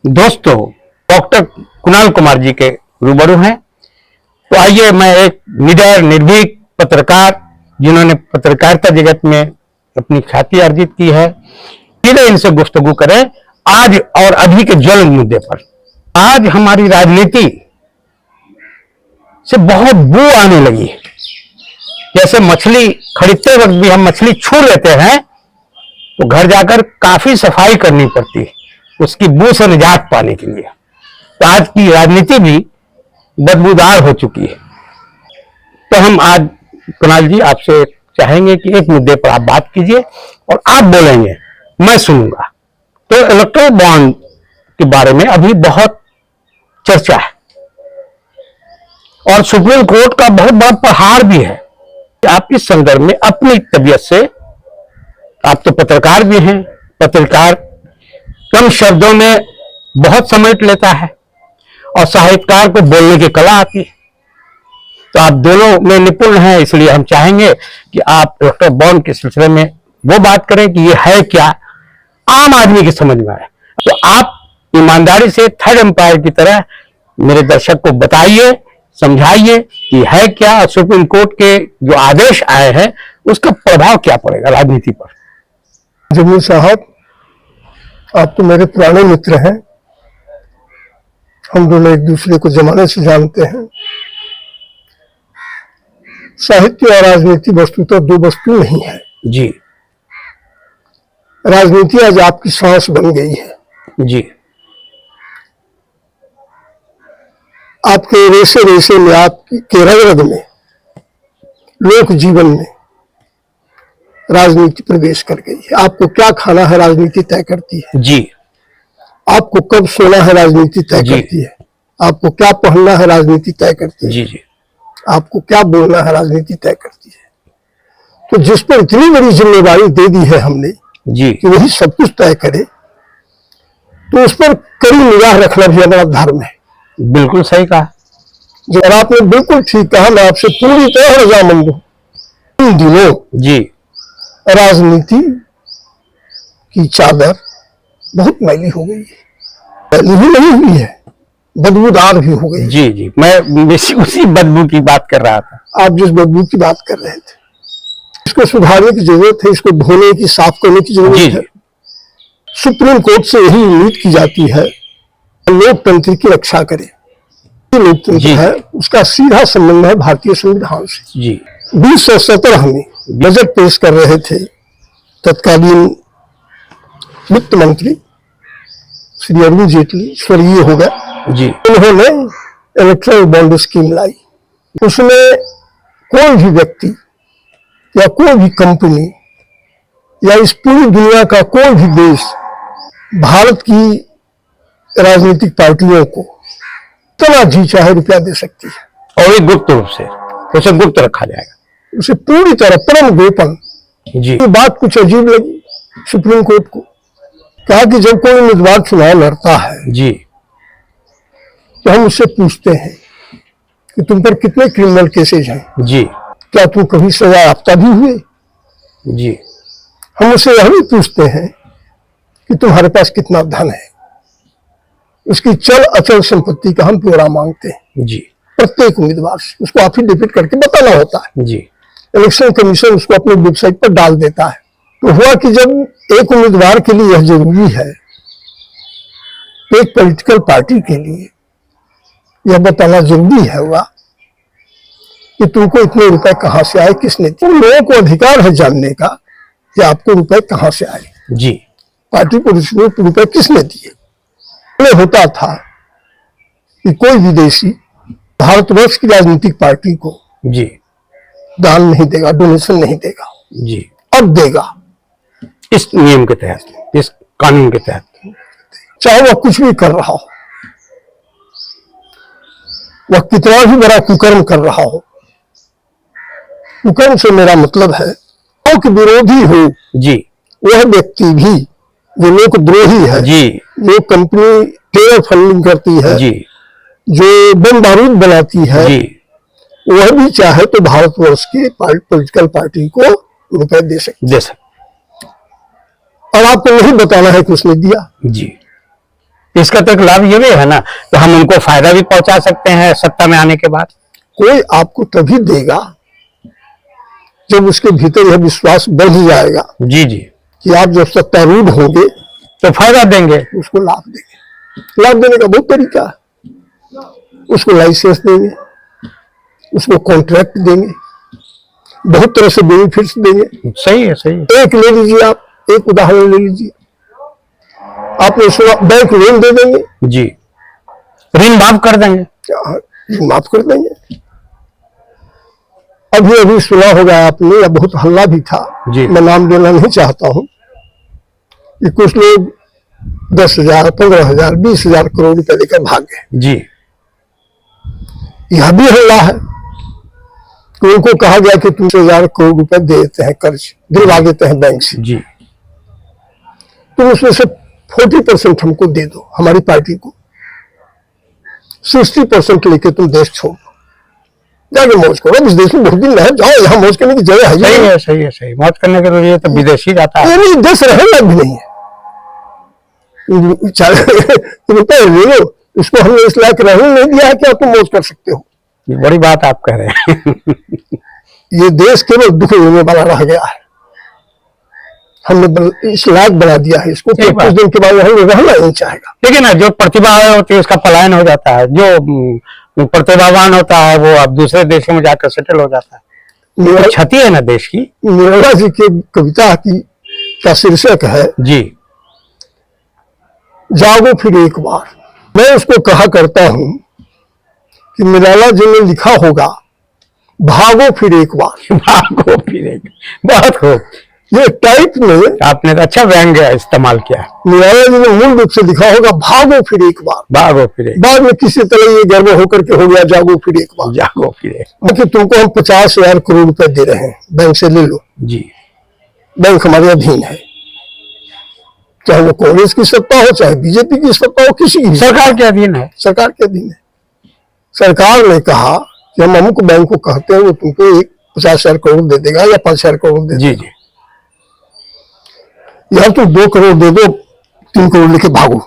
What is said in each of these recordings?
दोस्तों, डॉक्टर कुणाल कुमार जी के रूबरू हैं। तो आइए, मैं एक निडर निर्भीक पत्रकार जिन्होंने पत्रकारिता जगत में अपनी ख्याति अर्जित की है, सीधे इनसे गुफ्तगू करें आज और अभी के ज्वलंत मुद्दे पर। आज हमारी राजनीति से बहुत बू आने लगी है। जैसे मछली खरीदते वक्त भी हम मछली छू लेते हैं तो घर जाकर काफी सफाई करनी पड़ती है उसकी बू से निजात पाने के लिए। तो आज की राजनीति भी बदबूदार हो चुकी है। तो हम आज कुणाल जी आपसे चाहेंगे कि एक मुद्दे पर आप बात कीजिए और आप बोलेंगे, मैं सुनूंगा। तो इलेक्ट्रल बॉन्ड के बारे में अभी बहुत चर्चा है और सुप्रीम कोर्ट का बहुत बड़ा प्रहार भी है। आप इस संदर्भ में अपनी तबीयत से, आप तो पत्रकार भी हैं, पत्रकार कम शब्दों में बहुत समेट लेता है और साहित्यकार को बोलने की कला आती है। तो आप दोनों में निपुण हैं, इसलिए हम चाहेंगे कि आप इलेक्ट्रल बॉन्ड के सिलसिले में वो बात करें कि ये है क्या, आम आदमी की समझ में आए। तो आप ईमानदारी से थर्ड एम्पायर की तरह मेरे दर्शक को बताइए, समझाइए कि है क्या, और सुप्रीम कोर्ट के जो आदेश आए हैं उसका प्रभाव क्या पड़ेगा राजनीति पर। जमील साहब, आप तो मेरे पुराने मित्र हैं, हम दोनों एक दूसरे को जमाने से जानते हैं। साहित्य और राजनीति वस्तुतः दो वस्तु नहीं है जी। राजनीति आज आपकी सांस बन गई है जी। आपके रेसे रेसे में, आपके रग रग में, लोक जीवन में राजनीति प्रवेश कर गई है। आपको क्या खाना है राजनीति तय करती है जी। आपको कब सोना है राजनीति तय करती है। आपको क्या पहनना है राजनीति तय करती है जी। जी। आपको क्या बोलना है राजनीति तय करती है। तो जिस पर इतनी बड़ी जिम्मेदारी दे दी है हमने जी कि वही सब कुछ तय करे, तो उस पर कड़ी निगाह रखना भी हमारा धर्म है। बिल्कुल सही कहा। जब आपने बिल्कुल ठीक कहा, मैं आपसे पूरी तरह रजामंद हूं। इन दिनों जी राजनीति की चादर बहुत मैली हो गई है। मैली भी नहीं हुई है, बदबूदार भी हो गई। जी जी, मैं उसी बदबू की बात कर रहा था। आप जिस बदबू की बात कर रहे थे, इसको सुधारने की जरूरत है, इसको धोने की, साफ करने की जरूरत है। सुप्रीम कोर्ट से यही उम्मीद की जाती है लोकतंत्र की रक्षा करे। लोकतंत्र है, उसका सीधा संबंध है भारतीय संविधान से। जी 2017 में बजट पेश कर रहे थे तत्कालीन वित्त मंत्री श्री अरुण जेटली, स्वर्गीय हो गए जी। उन्होंने इलेक्ट्रल बॉन्ड स्कीम लाई। उसमें कोई भी व्यक्ति या कोई भी कंपनी या इस पूरी दुनिया का कोई भी देश भारत की राजनीतिक पार्टियों को इतना जी चाहे रुपया दे सकती है, और एक गुप्त रूप से उसे गुप्त रखा जाएगा, उसे पूरी तरह परम गोपन। जी। ये बात कुछ अजीब लगी सुप्रीम कोर्ट को। कहा कि जब कोई उम्मीदवार चुनाव लड़ता है जी तो हम उससे पूछते हैं कि तुम पर कितने क्रिमिनल केसेज हैं, जी क्या तुम कभी सजा याफ्ता भी हुए। जी। हम उससे यह भी पूछते हैं कि तुम्हारे पास कितना धन है, उसकी चल अचल संपत्ति का हम ब्यौरा मांगते हैं जी। प्रत्येक उम्मीदवार से। उसको एफिडेविट करके बताना होता है। जी। इलेक्शन कमीशन उसको अपने वेबसाइट पर डाल देता है। तो हुआ कि जब एक उम्मीदवार के लिए यह जरूरी है, एक पॉलिटिकल पार्टी के लिए यह बताना जरूरी है हुआ कि तुमको इतने रुपए कहां से आए, किसने दिए। उन लोगों को अधिकार है जानने का कि आपको रुपए कहां से आए, जी। पार्टी को रुपए किसने दिए। होता था कि कोई विदेशी भारतवर्ष की राजनीतिक पार्टी को जी दान नहीं देगा, डोनेशन नहीं देगा। जी। अब देगा इस नियम के तहत, इस कानून के तहत, चाहे वह कुछ भी कर रहा हो, वह कितना भी बड़ा कुकर्म कर रहा हो। कुकर्म से मेरा मतलब है लोक विरोधी हो जी। वह व्यक्ति भी जो लोकद्रोही है, जी। जो कंपनी टेरर फंडिंग करती है, जी। जो बम बारूद बनाती है, जी। वह भी चाहे तो भारतवर्ष की पॉलिटिकल पार्टी को रुपए दे सकते। दे सकते। और आपको नहीं बताना है कि उसने दिया। जी। इसका तो एक लाभ ये भी है ना कि हम उनको फायदा भी पहुंचा सकते हैं सत्ता में आने के बाद। कोई आपको तभी देगा जब उसके भीतर यह विश्वास बढ़ जाएगा जी जी, कि आप जब सत्तारूढ़ होंगे तो फायदा देंगे। उसको लाभ देंगे। लाभ देने का बहुत तरीका है। उसको लाइसेंस देंगे, उसको कॉन्ट्रैक्ट देंगे, बहुत तरह से बेनिफिट्स देंगे। सही है, सही है। एक ले लीजिए, आप एक उदाहरण ले लीजिए, आपने सुना बैंक लोन दे देंगे जी, ऋण माफ कर देंगे। ऋण माफ कर देंगे। अभी अभी सुना होगा आपने, या बहुत हल्ला भी था, जी। मैं नाम देना नहीं चाहता हूं, कि कुछ लोग 10,000, 15,000, 20,000 करोड़ रुपए लेकर भाग गए। जी, यह भी हल्ला है कि उनको कहा गया कि 2,000 करोड़ रुपए दे देते हैं, कर्ज दिलवा देते हैं बैंक से, जी, तुम उसमें से 40% हमको दे दो, हमारी पार्टी को 60% लेके तुम देश छोड़ दो, जाके मौज करो। इस देश में बहुत दिन रह जाओ, यहाँ मौज करने की जगह है। सही है, सही है, सही। मौज करने के लिए तो विदेशी जाता है। नहीं, देश रहने लायक भी नहीं है। रुपए ले लो, इसको हमने इस लायक रहने नहीं दिया है कि आप तुम मौज कर सकते हो। ये बड़ी बात आप कह रहे हैं। ये देश केवल दुख देने वाला रह गया है। हमने इस लायक बना दिया है इसको, तो कुछ दिन के बाद हम रहना नहीं चाहेगा। लेकिन ना, जो प्रतिभा होती है उसका पलायन हो जाता है, जो प्रतिभावान होता है वो अब दूसरे देशों में जाकर सेटल हो जाता है। ये क्षति है ना देश की। निर्मला जी की कविता की का शीर्षक है जी, जागो फिर एक बार। मैं उसको कहा करता हूं कि निर्मला जी ने लिखा होगा, भागो फिर एक बार। भागो फिर एक, बहुत खूब। ये टाइप में आपने तो अच्छा व्यंग्य इस्तेमाल किया। निर्मला जी ने मूल रूप से लिखा होगा, भागो फिर एक बार। भागो फिर एक, बाद में किसी तरह ये गर्व होकर के हो गया, जागो फिर एक बार। जागो फिर एक। बाकी तुमको हम 50,000 करोड़ रुपए दे रहे हैं, बैंक से ले लो। जी, बैंक हमारे अधीन है, चाहे वो कांग्रेस की सत्ता हो, चाहे बीजेपी की सत्ता हो, किसी की सरकार के अधीन है। सरकार के अधीन है। सरकार ने कहा कि हम अमुक बैंक को कहते हैं, वो तुमको 50,000 करोड़ दे देगा या 5,000 करोड़ दे देगा। जी जी, या तो 2 करोड़ दे दो, 3 करोड़ लेके भागो,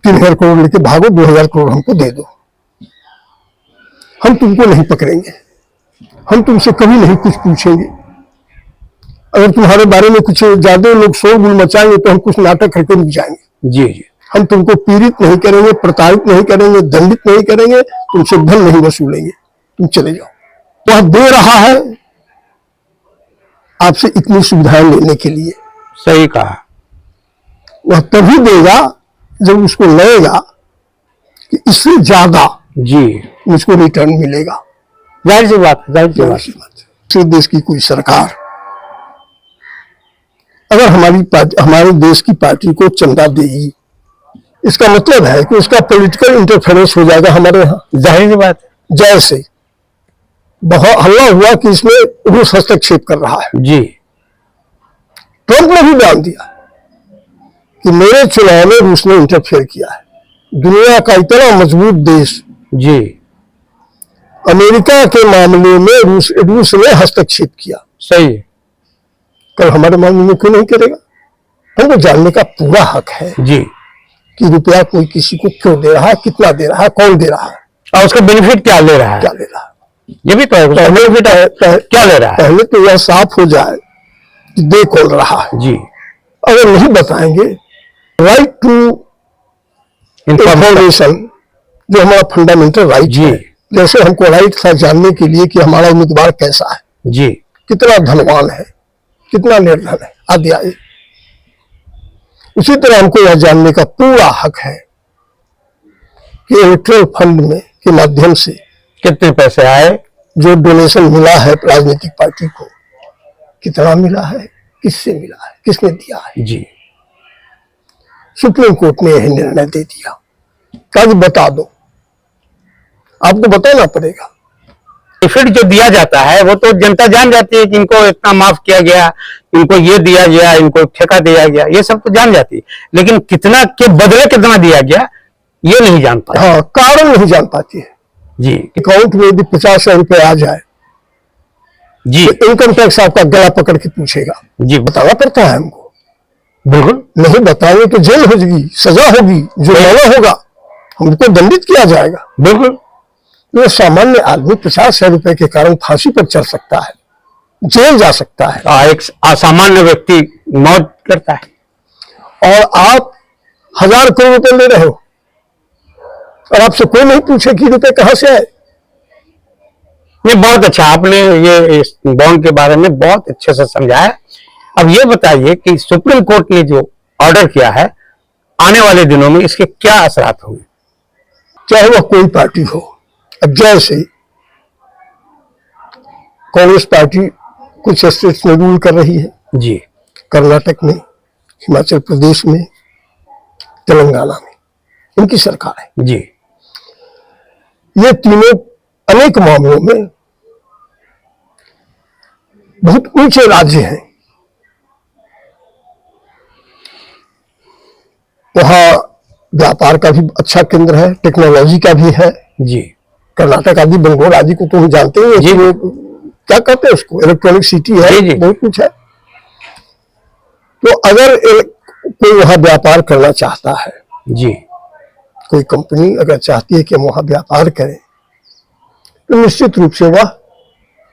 3,000 करोड़ लेके भागो, 2,000 करोड़ हमको दे दो, हम तुमको नहीं पकड़ेंगे, हम तुमसे कभी नहीं कुछ पूछेंगे। अगर तुम्हारे बारे में कुछ ज्यादा लोग शोरगुल मचाएंगे तो हम कुछ नाटक करके रुक जाएंगे। जी जी, हम तुमको पीड़ित नहीं करेंगे, प्रताड़ित नहीं करेंगे, दंडित नहीं करेंगे, तुमसे धन नहीं वसूलेंगे, तुम चले जाओ। वह दे रहा है आपसे इतनी सुविधाएं लेने के लिए। सही कहा। वह तभी देगा जब उसको लगेगा कि इससे ज्यादा जी, मुझको रिटर्न मिलेगा। जाहिर सी बात है, जाहिर सी बात। किसी देश की कोई सरकार अगर हमारे देश की पार्टी को चंदा देगी, इसका मतलब है कि उसका पॉलिटिकल इंटरफेरेंस हो जाएगा हमारे यहाँ। जाहिर सी बात है। जैसे बहुत हल्ला हुआ कि इसमें रूस हस्तक्षेप कर रहा है, जी, ट्रंप ने भी बयान दिया कि मेरे चुनाव में रूस ने इंटरफेयर किया है। दुनिया का इतना मजबूत देश, जी, अमेरिका के मामले में रूस ने हस्तक्षेप किया। सही है। कल हमारे मामले में क्यों नहीं करेगा? हमको जानने का पूरा हक है जी, कि रुपया कोई किसी को क्यों दे रहा है, कितना दे रहा है, कौन दे रहा है, और उसका बेनिफिट क्या ले रहा है, क्या ले रहा है। ये भी तो है, उसका बेनिफिट क्या ले रहा है। पहले तो यह साफ हो जाए कि दे कौन रहा है। जी, अगर नहीं बताएंगे, राइट टू इंफॉर्मेशन जो हमारा फंडामेंटल राइट जी, है, जैसे हमको राइट था जानने के लिए कि हमारा उम्मीदवार कैसा है, जी, कितना धनवान है, कितना निर्धन है आदि आदि, उसी तरह हमको यह जानने का पूरा हक है कि इलेक्ट्रल फंड में के माध्यम से कितने पैसे आए, जो डोनेशन मिला है राजनीतिक पार्टी को, कितना मिला है, किससे मिला है, किसने दिया है। जी, सुप्रीम कोर्ट ने यह निर्णय दे दिया, कल बता दो, आपको बताना पड़ेगा। बेनिफिट जो दिया जाता है वो तो जनता जान जाती है कि इनको इतना माफ किया गया, इनको ये दिया गया, इनको ठेका दिया गया, ये सब तो जान जाती है, लेकिन कितना के बदले कितना दिया गया ये नहीं जान पाती। हाँ, कारण नहीं जान पाती है। जी, अकाउंट में यदि 50,000 रुपए आ जाए जी, तो इनकम टैक्स आपका गला पकड़ के पूछेगा, जी, बताना पड़ता है हमको। बिल्कुल। नहीं बताएंगे तो जेल होगी, सजा होगी, जुर्माना होगा, हमको दंडित किया जाएगा। बिल्कुल। तो सामान्य आदमी 50,000 रुपए के कारण फांसी पर चढ़ सकता है, जेल जा सकता है। एक असामान्य व्यक्ति मौत करता है। और आप 1,000 करोड़ रुपए ले रहे हो और आपसे कोई नहीं पूछे कि रुपए कहां से आए। ये बहुत अच्छा, आपने ये इस बॉन्ड के बारे में बहुत अच्छे से समझाया। अब ये बताइए कि सुप्रीम कोर्ट ने जो ऑर्डर किया है, आने वाले दिनों में इसके क्या असरात होंगे? चाहे वह कोई पार्टी हो। अब जैसे कांग्रेस पार्टी कुछ स्टेट्स में रूल कर रही है, जी, कर्नाटक में, हिमाचल प्रदेश में, तेलंगाना में, इनकी सरकार है। जी, ये तीनों अनेक मामलों में बहुत ऊंचे राज्य हैं। वहां व्यापार का भी अच्छा केंद्र है, टेक्नोलॉजी का भी है। जी, कर्नाटक आदि, बेंगलोर आदि को तो हम जानते हैं जी, कि वो क्या कहते हैं उसको, इलेक्ट्रॉनिक सिटी है, जी, जी। बहुत कुछ है। तो अगर कोई वहां व्यापार करना चाहता है, जी, कोई कंपनी अगर चाहती है कि हम वहां व्यापार करें, तो निश्चित रूप से वह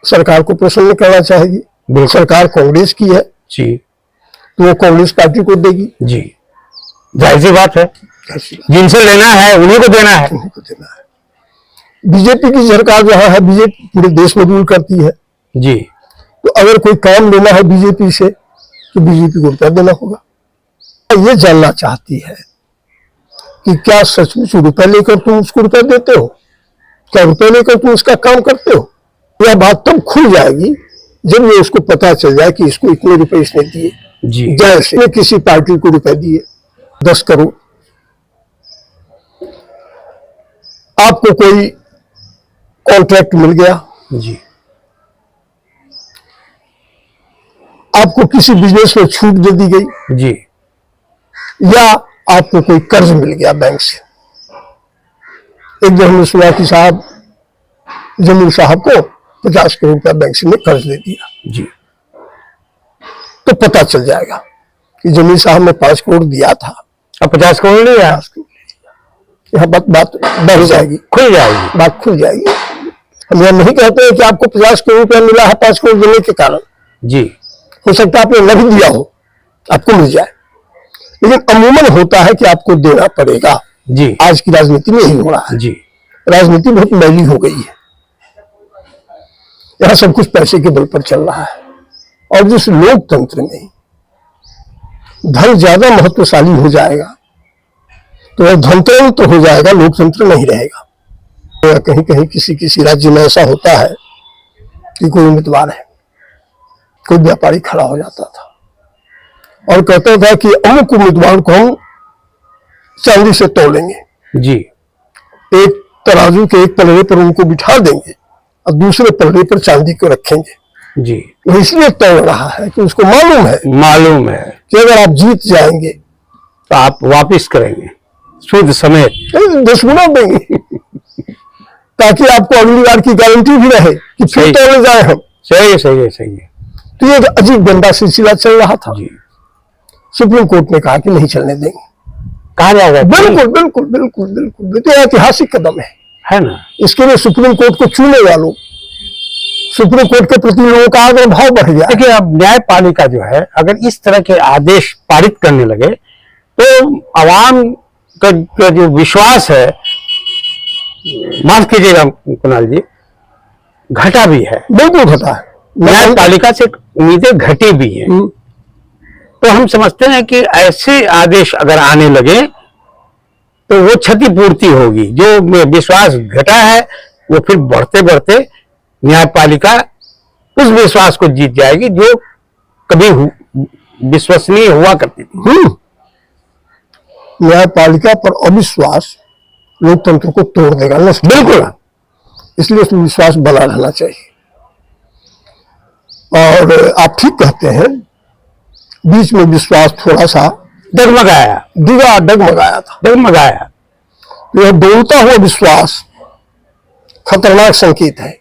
सरकार को प्रसन्न करना चाहेगी। बिल्कुल। सरकार कांग्रेस की है जी, तो वो कांग्रेस पार्टी को देगी। जी, जाहिर सी बात है, जिनसे लेना है उन्हीं को देना है। उन्हीं को देना है। बीजेपी की सरकार जहां है, बीजेपी पूरे देश में रूल करती है, जी, तो अगर कोई काम लेना है बीजेपी से तो बीजेपी को रुपया देना होगा। ये जानना चाहती है कि क्या सचमुच रुपया लेकर तुम उसको रुपया देते हो, क्या रुपया लेकर तुम उसका काम करते हो। यह बात तब खुल जाएगी जब ये उसको पता चल जाए कि इसको इतने रुपए इसने दिए। जी, जैसे किसी पार्टी को रुपए दिए 10 करोड़, आपको कोई कॉन्ट्रैक्ट मिल गया, जी, आपको किसी बिजनेस में छूट दे दी गई, जी, या आपको कोई कर्ज मिल गया बैंक से। एक दिन हमने सुना कि साहब, जमीन साहब को 50 करोड़ रुपया बैंक से ने कर्ज दे दिया, जी, तो पता चल जाएगा कि जमीन साहब ने 5 करोड़ दिया था, अब 50 करोड़ नहीं है, यह बात बढ़ जाएगी, खुल जाएगी। बात खुल जाएगी। हम यह नहीं कहते हैं कि आपको 50 करोड़ रुपया मिला है 5 करोड़ देने के कारण, जी, हो सकता है आपने नहीं दिया हो, आपको मिल जाए, लेकिन अमूमन होता है कि आपको देना पड़ेगा। जी, आज की राजनीति में यही हो रहा है। जी, राजनीति बहुत मैली हो गई है, यहां सब कुछ पैसे के बल पर चल रहा है। और जिस लोकतंत्र में धन ज्यादा महत्वशाली हो जाएगा तो वह धनतंत्र हो जाएगा, लोकतंत्र नहीं रहेगा। तो कहीं कहीं किसी किसी राज्य में ऐसा होता है कि कोई उम्मीदवार है, कोई व्यापारी खड़ा हो जाता था और कहता था कि अमुक उम्मीदवार को हम चांदी से तोलेंगे, जी, एक तराजू के एक पलड़े पर उनको बिठा देंगे और दूसरे पलड़े पर चांदी को रखेंगे। जी, वो इसलिए तोड़ रहा है कि उसको मालूम है कि अगर आप जीत जाएंगे तो आप वापिस करेंगे सूद समेत, तो 10 गुना देंगे, ताकि आपको अगली बार की गारंटी भी रहे कि फिर सही। तोड़े जाए हम। सही है, सही है, सही है। तो ये अजीब गंदा सिलसिला चल रहा था। जी, सुप्रीम कोर्ट ने कहा कि नहीं चलने देंगे। कहा जाएगा, बिल्कुल बिल्कुल बिल्कुल बिल्कुल, तो ऐतिहासिक कदम है ना। इसके लिए सुप्रीम कोर्ट को चुने वालों, सुप्रीम कोर्ट के प्रति लोगों का आदर भाव बढ़ गया। देखिए, अब न्यायपालिका जो है अगर इस तरह के आदेश पारित करने लगे तो आवाम का जो विश्वास है, माफ कीजिएगा कुणाल जी, घटा भी है। बिल्कुल घटा है, न्यायपालिका से उम्मीदें घटी भी है। तो हम समझते हैं कि ऐसे आदेश अगर आने लगे तो वो क्षतिपूर्ति होगी। जो विश्वास घटा है वो फिर बढ़ते बढ़ते न्यायपालिका उस विश्वास को जीत जाएगी जो कभी विश्वसनीय हुआ करती थी। न्यायपालिका पर अविश्वास लोकतंत्र को तोड़ देगा। बिल्कुल, इसलिए उसमें विश्वास बना रहना चाहिए। और आप ठीक कहते हैं, बीच में विश्वास थोड़ा सा डगमगाया था। यह दौड़ता हुआ विश्वास खतरनाक संकेत है।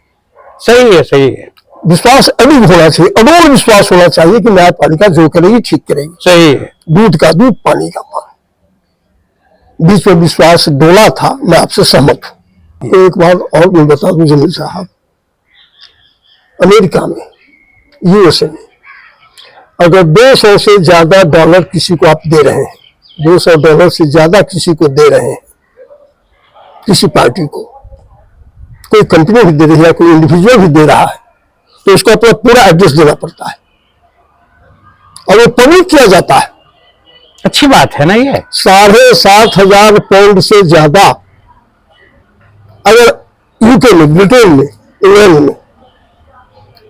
सही है, सही है। विश्वास अडिग होना चाहिए, अडोल विश्वास होना चाहिए कि न्यायपालिका जो करेगी ठीक करेगी। सही है। दूध का दूध, पानी का पानी। बीच में विश्वास डोला था, मैं आपसे सहमत हूं। तो एक बात और मैं बता दूं जमील साहब, अमेरिका में, यूएसए में अगर $200 से ज्यादा डॉलर किसी को आप दे रहे हैं, $200 से ज्यादा किसी को दे रहे हैं, किसी पार्टी को, कोई कंपनी भी दे रही है, कोई इंडिविजुअल भी दे रहा है, तो उसको अपना पूरा एड्रेस देना पड़ता है और वो पब्लिक किया जाता है। अच्छी बात है ना ये। 7,500 पाउंड से ज्यादा अगर यूके में, ब्रिटेन में, इंग्लैंड में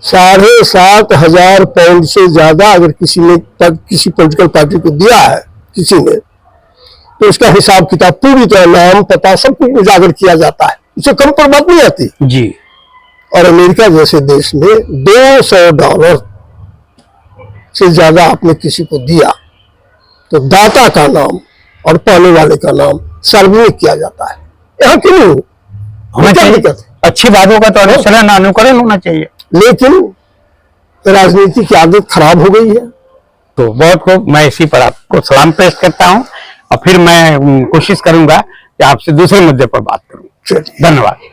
7,500 पाउंड से ज्यादा अगर किसी ने किसी पॉलिटिकल पार्टी को दिया है किसी ने, तो उसका हिसाब किताब पूरी तरह, नाम पता सब कुछ उजागर किया जाता है, उससे कम पर बात नहीं आती जी। और अमेरिका जैसे देश में $200 से ज्यादा आपने किसी को दिया तो दाता का नाम और पाने वाले का नाम सार्वजनिक किया जाता है। यहाँ क्यों नहीं होना क्या चाहिए। दिक्कत है? अच्छी बातों का तो अनुसरण अनुकरण होना चाहिए। लेकिन राजनीति की आदत खराब हो गई है। तो बहुत खूब, मैं इसी पर आपको सलाम पेश करता हूं और फिर मैं कोशिश करूंगा कि आपसे दूसरे मुद्दे पर बात करूं। चलिए, धन्यवाद।